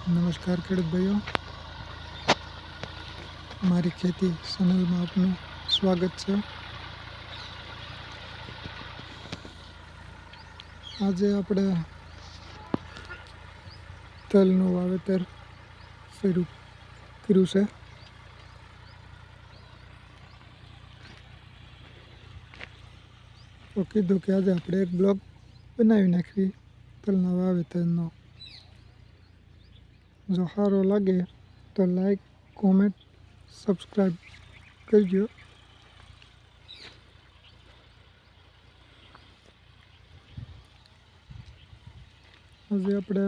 નમસ્કાર ખેડૂત ભાઈઓ, મારી ખેતી ચેનલમાં આપનું સ્વાગત છે। આજે આપણે તલનું વાવેતર શરૂ કર્યું છે। તો કીધું કે આજે આપણે એક બ્લોગ બનાવી નાખવી તલના વાવેતરનો। જો સારો લાગે તો લાઈક, કોમેન્ટ, સબસ્ક્રાઈબ કરજો। આજે આપણે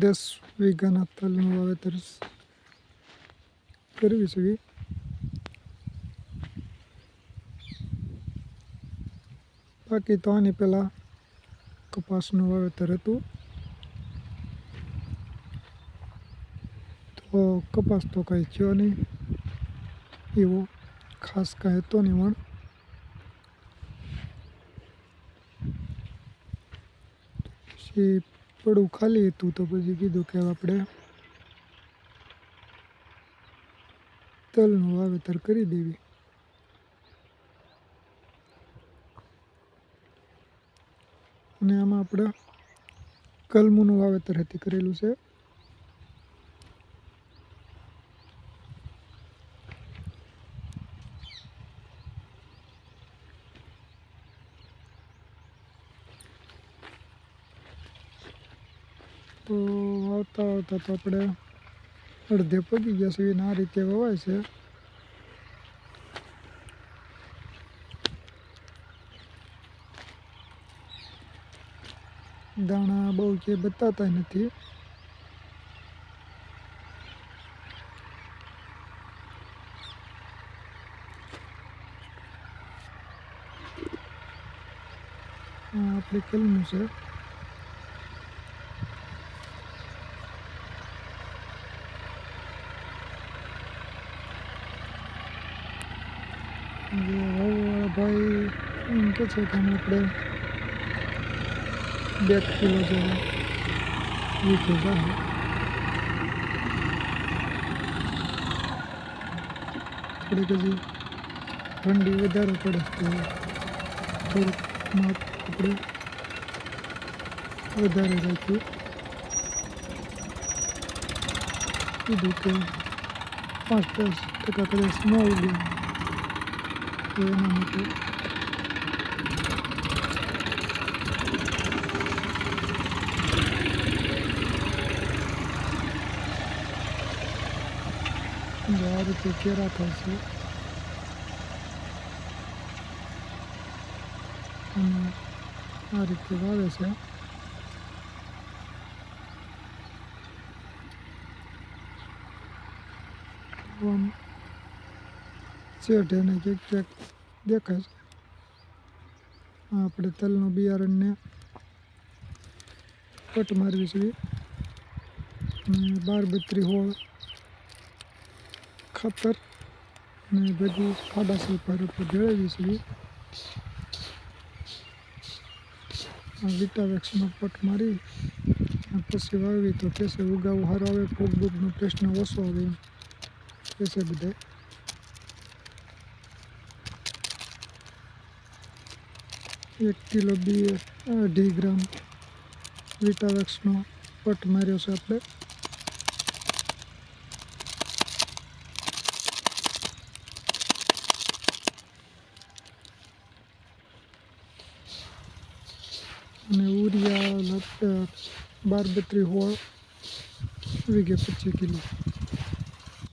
10 વીઘાના તલનું વાવેતર કરવી છે। બાકી તો આની પહેલાં કપાસનું વાવેતર હતું, તો કપાસ તો કંઈ થયો નહીં, એવો ખાસ કાંઈ હતો નહીં। પણ પછી પડું ખાલી હતું, તો પછી કીધું કે આપણે તલનું વાવેતર કરી દેવી। અને આમાં આપણે કલમુનું વાવેતર કરેલું છે। તો વાવતા તો આપણે અડધે પગી ગયા છે, આ રીતે વવાય છે। દાણા બહુ કે બતાતા નથી, આપણે કલમું છે। ભાઈ એમ કે છે કે આપણે 2 કિલો જેવા વીઘે જાય। થોડીક હજી ઠંડી વધારે પડે તો થોડુંક માપ આપણે વધારે રાખ્યું। કીધું કે 5-10% કદાચ ન ઉગે તો એના માટે આ રીતે કેરા થાય છે। અને આ રીતે વાવે છે। શેઠ એને ક્યાંક દેખાય છે। આપણે તલનું બિયારણને પટ મારવી છે, અને 12-32 ખાતર ને બધી ખાડા સલ્ફર ઉપર ભેળવી છે। વિટાવેક્સનો પટ મારી પછી વાવી તો કેસે ઉગાવું સારું આવે, ફૂગ બૂગનો પ્રશ્ન ઓછો આવે એમ કહેશે બધા। 1 કિલો 2.5 ગ્રામ વિટાવેક્સનો પટ માર્યો છે આપણે। અને ઉરિયા 12-32 વીઘે 25 કિલો।